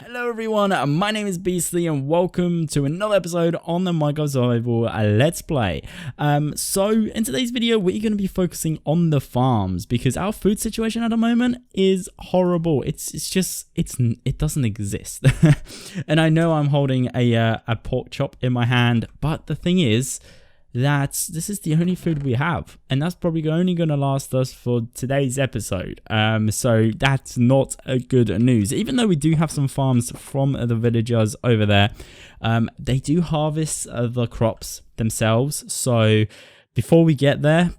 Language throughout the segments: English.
Hello everyone, my name is Beastly and welcome to another episode on the Minecraft Survival Let's Play. So in today's video we're going to be focusing on the farms because our food situation at the moment is horrible. It doesn't exist. And I know I'm holding a pork chop in my hand, but the thing is that this is the only food we have, and that's probably only going to last us for today's episode. So that's not a good news. Even though we do have some farms from the villagers over there, they do harvest the crops themselves. So before we get there,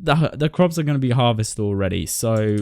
the crops are going to be harvested already. So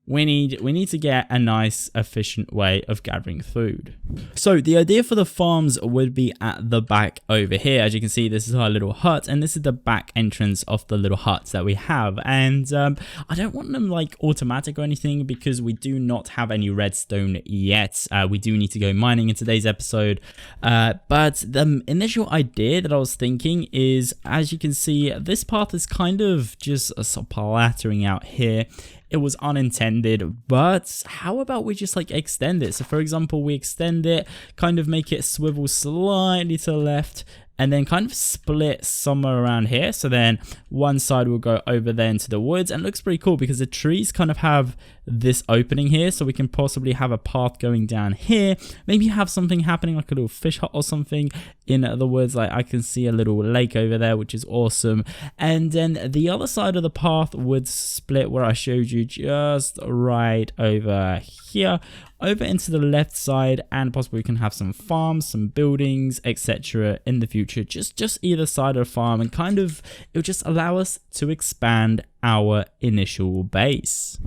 we need to get a nice efficient way of gathering food. So the idea for the farms would be at the back over here. As you can see, this is our little hut, and this is the back entrance of the little huts that we have. And I don't want them like automatic or anything because we do not have any redstone yet. We do need to go mining in today's episode. But the initial idea that I was thinking is, as you can see, this path is kind of just splattering out here. It was unintended, but how about we just like extend it? So for example, we extend it, kind of make it swivel slightly to the left, and then kind of split somewhere around here. So then one side will go over there into the woods, and it looks pretty cool because the trees kind of have this opening here, so we can possibly have a path going down here. Maybe have something happening like a little fish hut or something in the woods. Like I can see a little lake over there, which is awesome. And then the other side of the path would split where I showed you, just right over here, over into the left side, and possibly we can have some farms, some buildings, etc. in the future. Just either side of the farm, and kind of it would just allow us to expand our initial base.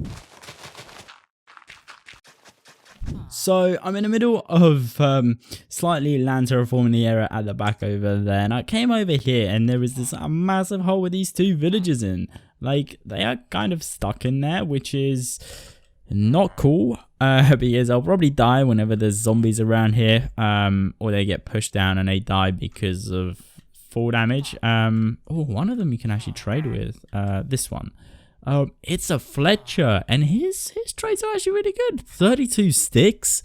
So I'm in the middle of slightly land terraforming the area at the back over there, and I came over here and there was this massive hole with these two villagers in. Like they are kind of stuck in there, which is not cool, because they'll probably die whenever there's zombies around here, or they get pushed down and they die because of fall damage. Oh, one of them you can actually trade with, this one. It's a Fletcher, and his trades are actually really good. 32 sticks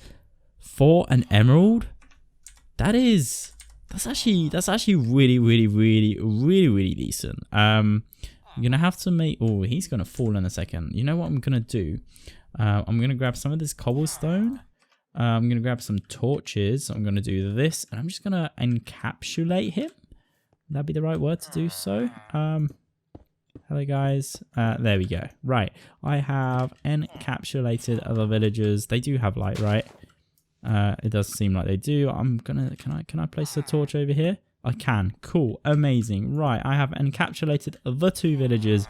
for an emerald. That's actually really decent. I'm gonna have to make. Oh, he's gonna fall in a second. You know what I'm gonna do? I'm gonna grab some of this cobblestone. I'm gonna grab some torches. I'm gonna do this, and I'm just gonna encapsulate him. That'd be the right word to do so. Hello guys, there we go. Right, I have encapsulated other villagers. They do have light, right? It does seem like they do. Can I place a torch over here? I can. Cool, amazing. Right, I have encapsulated the two villagers.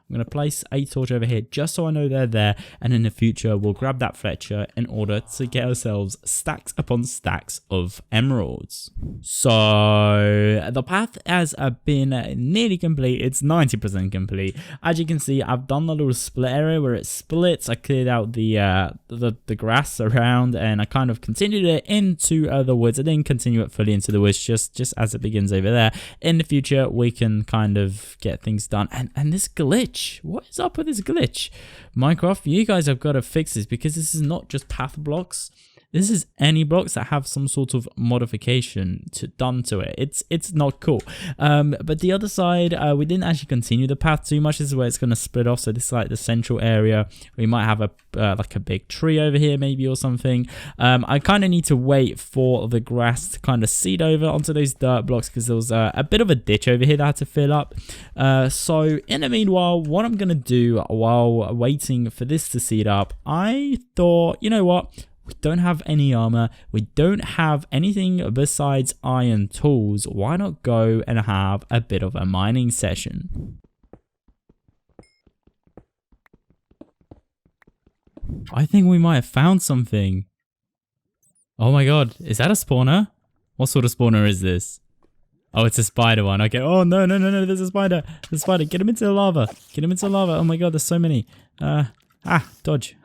I'm going to place a torch over here just so I know they're there, and in the future we'll grab that Fletcher in order to get ourselves stacks upon stacks of emeralds. So the path has been nearly complete. It's 90% complete. As you can see, I've done the little split area where it splits. I cleared out the grass around, and I kind of continued it into the woods. I didn't continue it fully into the woods, just as it begins over there. In the future we can kind of get things done. And this glitch, what is up with this glitch? Minecraft, you guys have got to fix this, because this is not just path blocks. This is any blocks that have some sort of modification done to it. It's not cool. But the other side, we didn't actually continue the path too much. This is where it's going to split off. So this is like the central area. We might have like a big tree over here maybe or something. I kind of need to wait for the grass to kind of seed over onto those dirt blocks, because there was a bit of a ditch over here that I had to fill up. So in the meanwhile, what I'm going to do while waiting for this to seed up, I thought, you know what? We don't have any armor. We don't have anything besides iron tools. Why not go and have a bit of a mining session? I think we might have found something. Oh my god, is that a spawner? What sort of spawner is this? Oh, it's a spider one. Okay. Oh, no, there's a spider. There's a spider. Get him into the lava. Get him into the lava. Oh my god, there's so many. Dodge.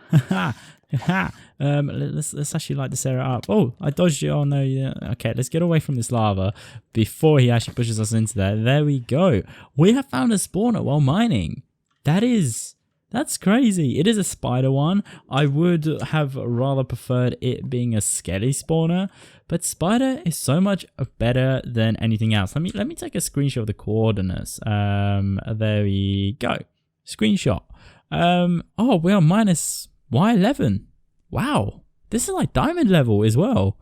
Let's actually light this area up. Oh, I dodged you. Oh no, yeah. Okay, let's get away from this lava before he actually pushes us into there. There we go. We have found a spawner while mining. That is That's crazy. It is a spider one. I would have rather preferred it being a skelly spawner, but spider is so much better than anything else. Let me take a screenshot of the coordinates. There we go. Screenshot. Oh, we're on minus Y11. Wow. This is like diamond level as well.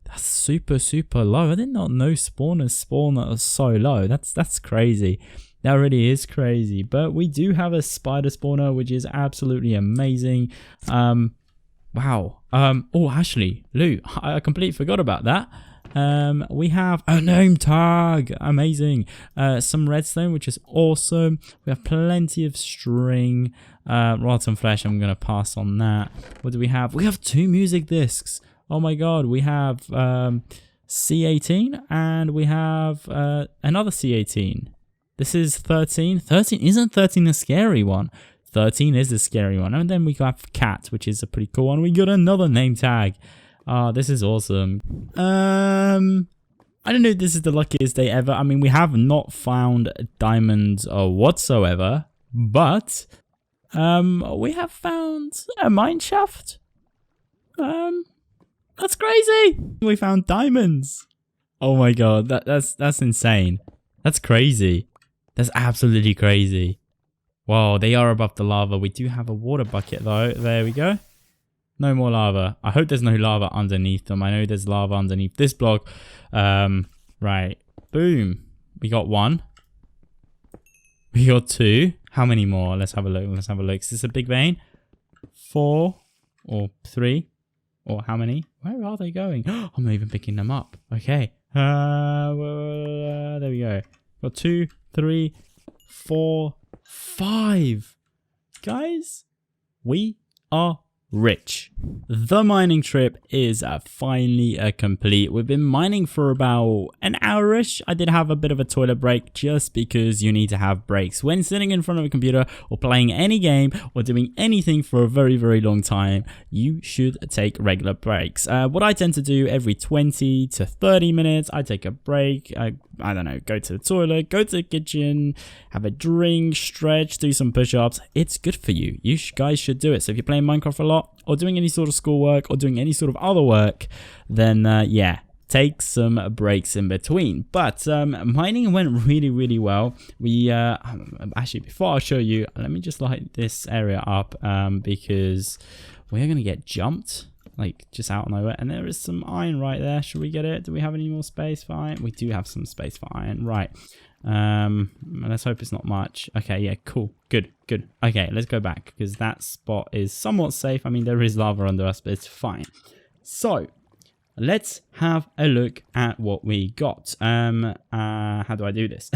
That's super, super low. I did not know spawners spawn so low. That's crazy. That really is crazy. But we do have a spider spawner, which is absolutely amazing. Wow. Oh, actually, Lou, I completely forgot about that. We have a name tag. Amazing. Some redstone, which is awesome. We have plenty of string. Rotten flesh, I'm going to pass on that. What do we have? We have 2 music discs. Oh my god. We have C18 and we have another C18. This is 13. 13 isn't 13 a scary one. 13 is a scary one. And then we have cat, which is a pretty cool one. We got another name tag. This is awesome. I don't know if this is the luckiest day ever. I mean, we have not found diamonds whatsoever, but we have found a mine shaft. That's crazy. We found diamonds. Oh my god, that's insane. That's crazy. That's absolutely crazy. Wow, they are above the lava. We do have a water bucket though. There we go. No more lava. I hope there's no lava underneath them. I know there's lava underneath this block. Right. Boom. We got 1. We got 2. How many more? Let's have a look. Let's have a look. Is this a big vein? 4 or 3 or how many? Where are they going? I'm not even picking them up. Okay. There we go. Got 2, 3, 4, 5. Guys, we are rich. The mining trip is finally complete. We've been mining for about an hour-ish. I did have a bit of a toilet break just because you need to have breaks when sitting in front of a computer or playing any game or doing anything for a very, very long time. You should take regular breaks. What I tend to do every 20 to 30 minutes, I take a break. I don't know, go to the toilet, go to the kitchen, have a drink, stretch, do some push-ups. It's good for you. You guys should do it. So if you're playing Minecraft a lot or doing any sort of schoolwork or doing any sort of other work, then yeah, take some breaks in between. But mining went really, really well. We actually, before I show you, let me just light this area up because we're going to get jumped. Like just out of nowhere, and there is some iron right there. Should we get it? Do we have any more space for iron? We do have some space for iron, right? Let's hope it's not much. Okay, yeah, cool, good. Okay, let's go back because that spot is somewhat safe. I mean, there is lava under us, but it's fine. So let's have a look at what we got. How do I do this?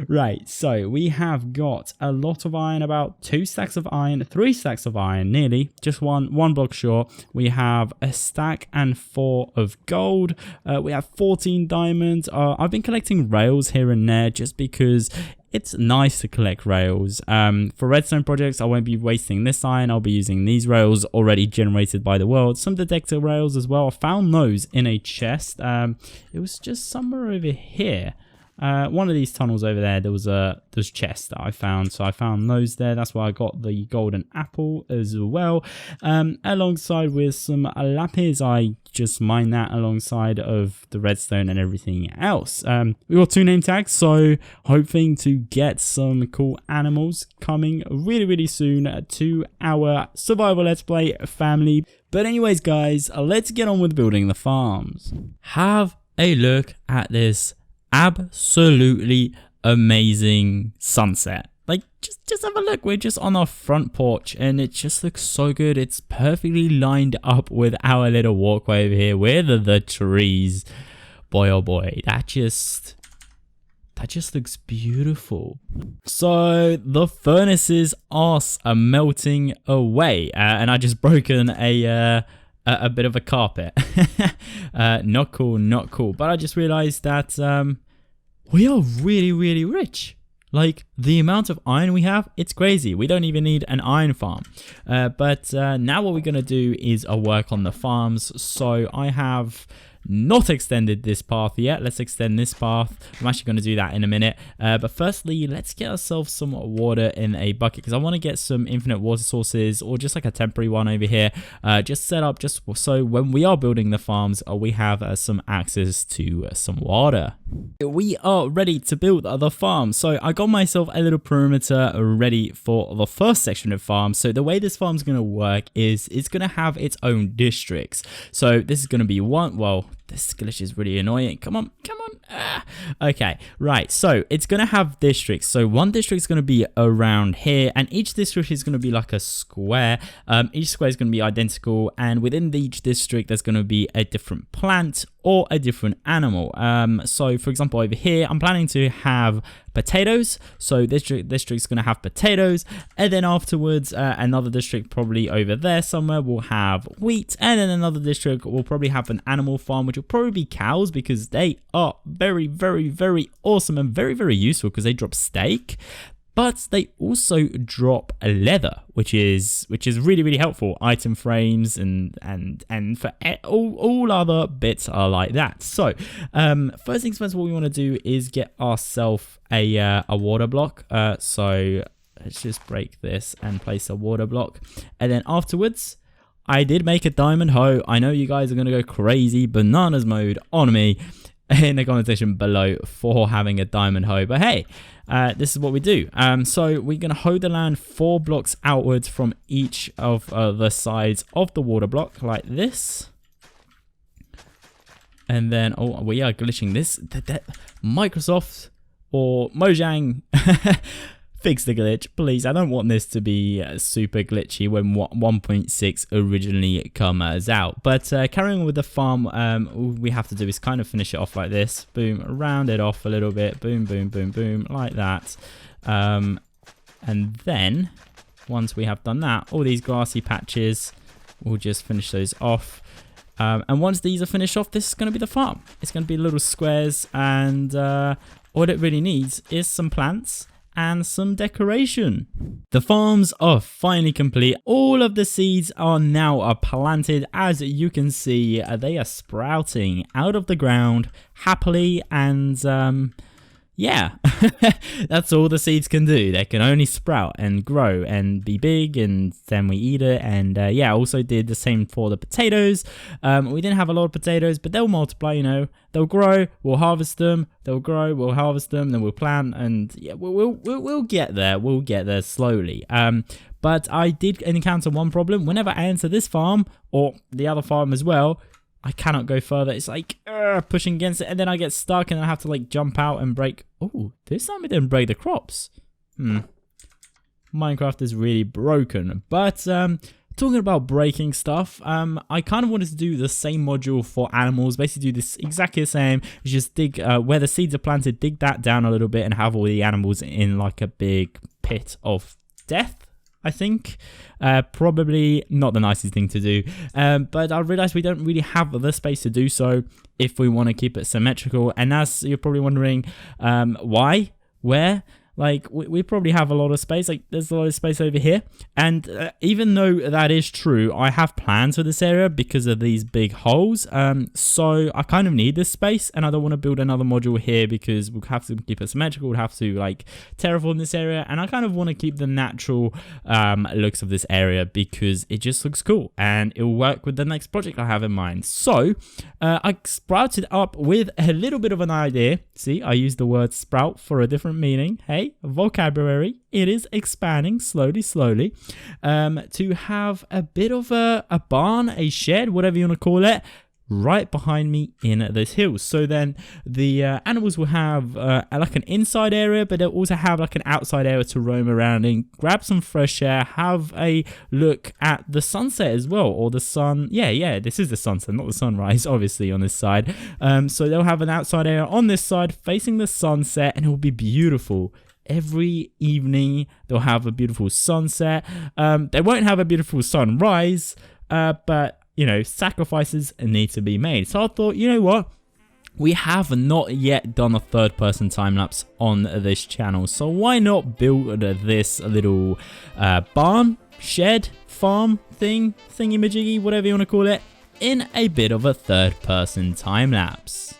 Right, so we have got a lot of iron, about 2 stacks of iron, 3 stacks of iron, nearly, just one block short. We have a stack and 4 of gold. We have 14 diamonds. I've been collecting rails here and there just because it's nice to collect rails. For redstone projects, I won't be wasting this iron. I'll be using these rails already generated by the world. Some detector rails as well. I found those in a chest. It was just somewhere over here. One of these tunnels over there, there was chests that I found, so I found those there. That's why I got the golden apple as well, alongside with some lapis. I just mined that alongside of the redstone and everything else. We got 2 name tags, so hoping to get some cool animals coming really, really soon to our survival let's play family. But anyways, guys, let's get on with building the farms. Have a look at this absolutely amazing sunset. Like just have a look. We're just on our front porch and it just looks so good. It's perfectly lined up with our little walkway over here with the trees. Boy oh boy, that just looks beautiful. So the furnaces are melting away, and I just broken a bit of a carpet. Not cool. But I just realized that we are really, really rich. Like the amount of iron we have, it's crazy. We don't even need an iron farm. But now what we're gonna do is work on the farms. So I have not extended this path yet. Let's extend this path. I'm actually going to do that in a minute. But firstly, let's get ourselves some water in a bucket because I want to get some infinite water sources or just like a temporary one over here. Just set up just so when we are building the farms, we have some access to some water. We are ready to build the farm. So I got myself a little perimeter ready for the first section of farm. So the way this farm is going to work is it's going to have its own districts. So this is going to be one. Well, this glitch is really annoying. Come on, come on. Okay, right. So it's going to have districts. So one district is going to be around here, and each district is going to be like a square. Each square is going to be identical, and within each district, there's going to be a different plant or a different animal. So for example, over here, I'm planning to have potatoes. So this district is going to have potatoes, and then afterwards, another district probably over there somewhere will have wheat, and then another district will probably have an animal farm, which will probably be cows because they are very, very, very awesome and very, very useful because they drop steak. But they also drop leather, which is really, really helpful. Item frames and for all other bits are like that. So first things first, what we want to do is get ourselves a water block. So let's just break this and place a water block, and then afterwards, I did make a diamond hoe. I know you guys are gonna go crazy bananas mode on me in the comment section below for having a diamond hoe, but hey, this is what we do. So we're gonna hoe the land 4 blocks outwards from each of the sides of the water block like this, and then we are glitching this. Microsoft or Mojang fix the glitch, please. I don't want this to be super glitchy when 1.6 originally comes out. But carrying on with the farm, all we have to do is kind of finish it off like this. Boom, round it off a little bit. Boom, boom, boom, boom, like that. And then, once we have done that, all these grassy patches, we'll just finish those off. And once these are finished off, this is going to be the farm. It's going to be little squares, and all it really needs is some plants and some decoration. The farms are finally complete. All of the seeds are now planted. As you can see, they are sprouting out of the ground happily, and yeah, that's all the seeds can do. They can only sprout and grow and be big, and then we eat it. And yeah, also did the same for the potatoes. We didn't have a lot of potatoes, but they'll multiply, you know. They'll grow, we'll harvest them, they'll grow, we'll harvest them, then we'll plant, and yeah, we'll get there. We'll get there slowly. But I did encounter one problem. Whenever I enter this farm, or the other farm as well, I cannot go further. It's like pushing against it, and then I get stuck, and I have to like jump out and break. Oh, this time it didn't break the crops. Minecraft is really broken. But talking about breaking stuff, I kind of wanted to do the same module for animals. Basically do this exactly the same. Just dig where the seeds are planted, dig that down a little bit, and have all the animals in like a big pit of death, I think. Probably not the nicest thing to do, but I realized we don't really have the space to do so if we want to keep it symmetrical. And as you're probably wondering, why, where, like we probably have a lot of space. Like there's a lot of space over here, and even though that is true, I have plans for this area because of these big holes. So I kind of need this space, and I don't want to build another module here because we'll have to keep it symmetrical. We'll have to like terraform this area, and I kind of want to keep the natural looks of this area because it just looks cool and it will work with the next project I have in mind. So I sprouted up with a little bit of an idea. See, I used the word sprout for a different meaning. Hey, vocabulary, it is expanding slowly to have a bit of a barn, a shed, whatever you want to call it, right behind me in this hill. So then the animals will have like an inside area, but they'll also have like an outside area to roam around and grab some fresh air, have a look at the sunset as well, or the sun. Yeah, this is the sunset, not the sunrise, obviously, on this side. So they'll have an outside area on this side facing the sunset, and it will be beautiful. Every evening they'll have a beautiful sunset. They won't have a beautiful sunrise, but you know, sacrifices need to be made. So I thought, you know what? We have not yet done a third-person time-lapse on this channel, so why not build this little barn, shed, farm thing, thingy-majiggy, whatever you want to call it, in a bit of a third-person time-lapse.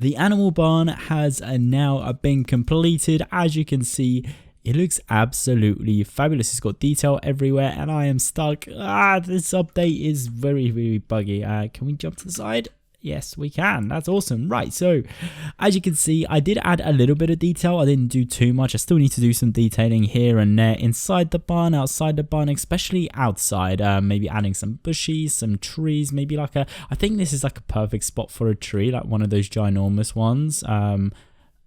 The animal barn has now been completed. As you can see, it looks absolutely fabulous. It's got detail everywhere and I am stuck. This update is very, very buggy. Can we jump to the side? Yes, we can. That's awesome. Right, so as you can see, I did add a little bit of detail. I didn't do too much. I still need to do some detailing here and there inside the barn, outside the barn, especially outside. Maybe adding some bushes, some trees, maybe like I think this is like a perfect spot for a tree, like one of those ginormous ones.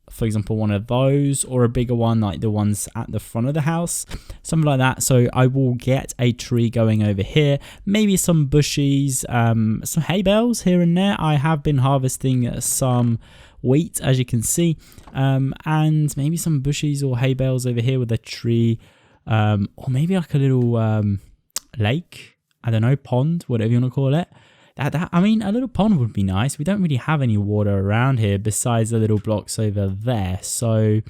For example, one of those, or a bigger one like the ones at the front of the house, something like that. So I will get a tree going over here, maybe some bushes, some hay bales here and there. I have been harvesting some wheat, as you can see, and maybe some bushes or hay bales over here with a tree, or maybe like a little lake, I don't know, pond, whatever you want to call it. I mean, a little pond would be nice. We don't really have any water around here besides the little blocks over there. So,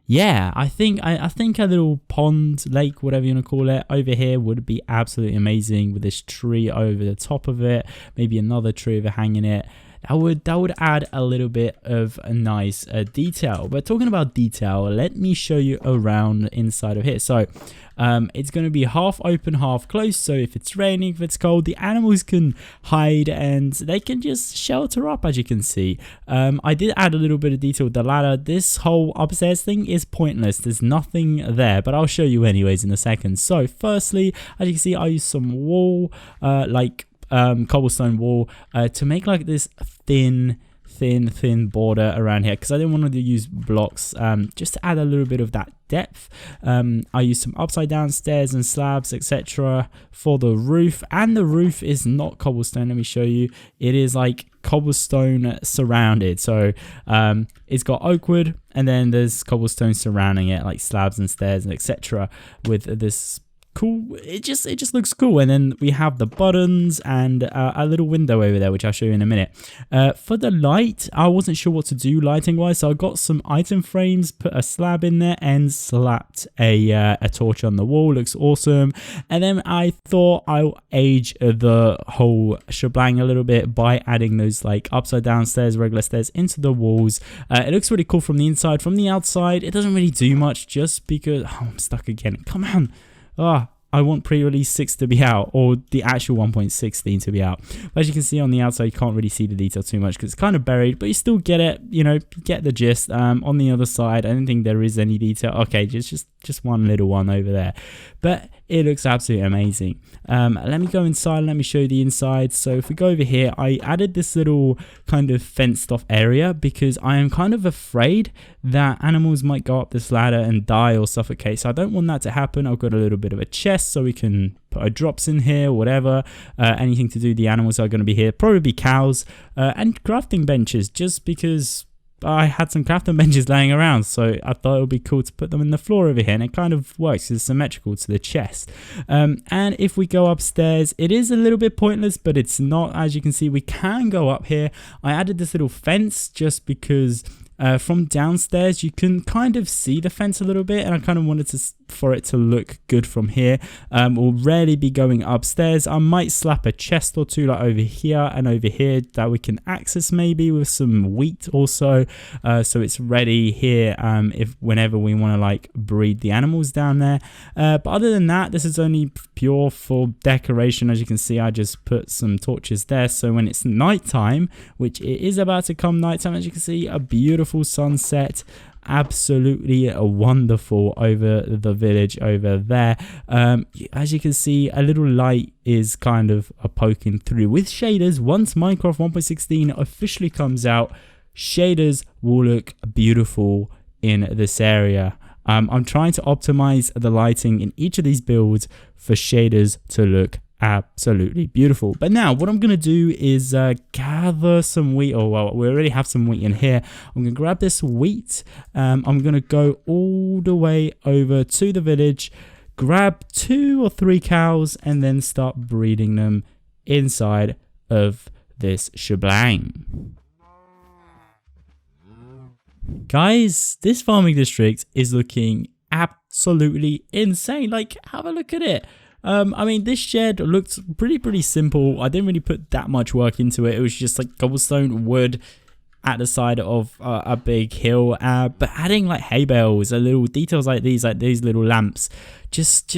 yeah, I think a little pond, lake, whatever you want to call it, over here would be absolutely amazing with this tree over the top of it. Maybe another tree overhanging it. That would add a little bit of a nice detail. But talking about detail, let me show you around inside of here. So it's going to be half open, half closed. So if it's raining, if it's cold, the animals can hide and they can just shelter up, as you can see. I did add a little bit of detail with the ladder. This whole upstairs thing is pointless. There's nothing there, but I'll show you anyways in a second. So firstly, as you can see, I used some wool, cobblestone wool, to make like this thin border around here, because I didn't want to use blocks, just to add a little bit of that depth. I used some upside down stairs and slabs, etc. for the roof, and the roof is not cobblestone. Let me show you. It is like cobblestone surrounded, so it's got oak wood and then there's cobblestone surrounding it, like slabs and stairs and etc. with this cool, it just looks cool. And then we have the buttons and a little window over there, which I'll show you in a minute. For the light, I wasn't sure what to do lighting wise, so I got some item frames, put a slab in there and slapped a torch on the wall. Looks awesome. And then I thought I'll age the whole shebang a little bit by adding those like upside down stairs, regular stairs into the walls. It looks really cool from the inside. From the outside, it doesn't really do much, just because I'm stuck again. Come on. I want pre-release 6 to be out, or the actual 1.16 to be out. But as you can see on the outside, you can't really see the detail too much because it's kind of buried, but you still get it, you know, get the gist. On the other side, I don't think there is any detail. Okay, just one little one over there. But it looks absolutely amazing. Let me go inside, let me show you the inside. So if we go over here, I added this little kind of fenced off area because I am kind of afraid that animals might go up this ladder and die or suffocate. So I don't want that to happen. I've got a little bit of a chest so we can put our drops in here, whatever, anything to do. The animals are going to be here, probably cows, and crafting benches, just because I had some crafting benches laying around, so I thought it would be cool to put them in the floor over here, and it kind of works. It's symmetrical to the chest. And if we go upstairs, it is a little bit pointless, but it's not. As you can see, we can go up here. I added this little fence just because from downstairs you can kind of see the fence a little bit, and I kind of wanted to for it to look good from here. We'll rarely be going upstairs. I might slap a chest or two like over here and over here that we can access maybe with some wheat also, so it's ready here if whenever we want to like breed the animals down there. But other than that, this is only pure for decoration. As you can see, I just put some torches there, so when it's nighttime, which it is about to come nighttime, as you can see, a beautiful sunset, absolutely wonderful over the village over there. As you can see, a little light is kind of poking through with shaders. Once Minecraft 1.16 officially comes out, shaders will look beautiful in this area. I'm trying to optimize the lighting in each of these builds for shaders to look absolutely beautiful. But now what I'm gonna do is gather some wheat. Oh well, we already have some wheat in here. I'm gonna grab this wheat. I'm gonna go all the way over to the village, grab 2 or 3 cows, and then start breeding them inside of this shebang. Guys, this farming district is looking absolutely insane. Like, have a look at it. I mean, this shed looked pretty simple. I didn't really put that much work into it. It was just like cobblestone wood at the side of a big hill, but adding like hay bales, little details like these little lamps, just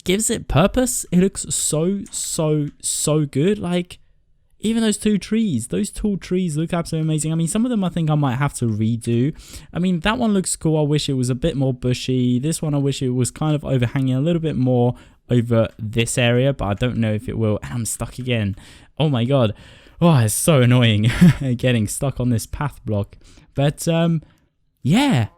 gives it purpose. It looks so good. Like, even those tall trees look absolutely amazing. I mean, some of them I think I might have to redo. I mean, that one looks cool. I wish it was a bit more bushy. This one, I wish it was kind of overhanging a little bit more over this area, but I don't know if it will. And I'm stuck again. Oh my God. Oh, it's so annoying getting stuck on this path block. But yeah.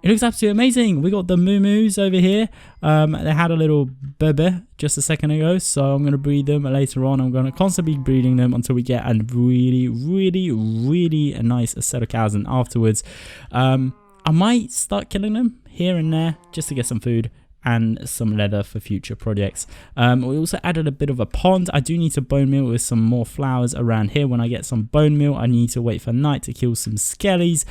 It looks absolutely amazing. We got the moo-moos over here. They had a little bebe just a second ago, so I'm going to breed them later on. I'm going to constantly be breeding them until we get a really nice set of cows. And afterwards, I might start killing them here and there just to get some food and some leather for future projects. We also added a bit of a pond. I do need to bone meal with some more flowers around here. When I get some bone meal, I need to wait for night to kill some skellies.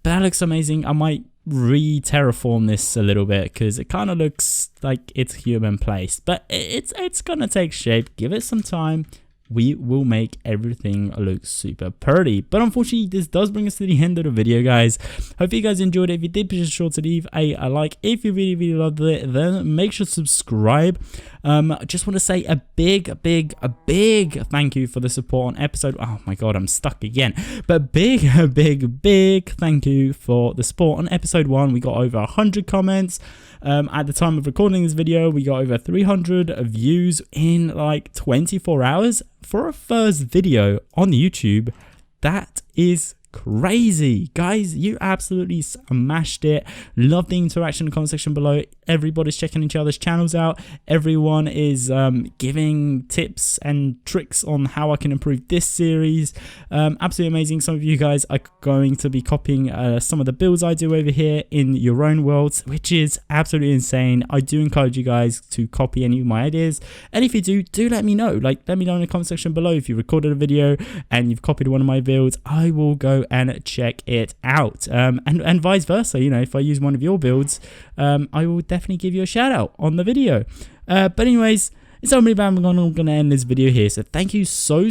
But that looks amazing. I might re-terraform this a little bit because it kind of looks like it's human placed, but it's gonna take shape. Give it some time. We will make everything look super pretty. But unfortunately, this does bring us to the end of the video, guys. Hope you guys enjoyed it. If you did, be sure to leave a like. If you really loved it, then make sure to subscribe. I just want to say a big thank you for the support on episode. Oh my God, I'm stuck again. But big thank you for the support on episode 1. We got over 100 comments. At the time of recording this video, we got over 300 views in like 24 hours for a first video on YouTube. That is crazy, guys. You absolutely smashed it. Love the interaction in the comment section below. Everybody's checking each other's channels out. Everyone is giving tips and tricks on how I can improve this series. Absolutely amazing. Some of you guys are going to be copying some of the builds I do over here in your own worlds, which is absolutely insane. I do encourage you guys to copy any of my ideas, and if you do let me know. Like, let me know in the comment section below if you recorded a video and you've copied one of my builds. I will go and check it out, and vice versa. You know, if I use one of your builds, I will definitely give you a shout out on the video. But anyways, it's only bad. I'm gonna end this video here, so thank you so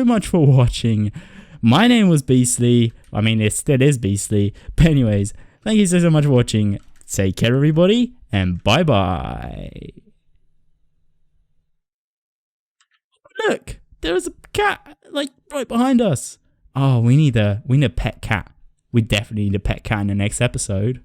much for watching. My name was Beastly. I mean, it still is Beastly, but anyways, thank you so much for watching. Take care, everybody, and bye bye. Look, there's a cat like right behind us. Oh, we need a pet cat. We definitely need a pet cat in the next episode.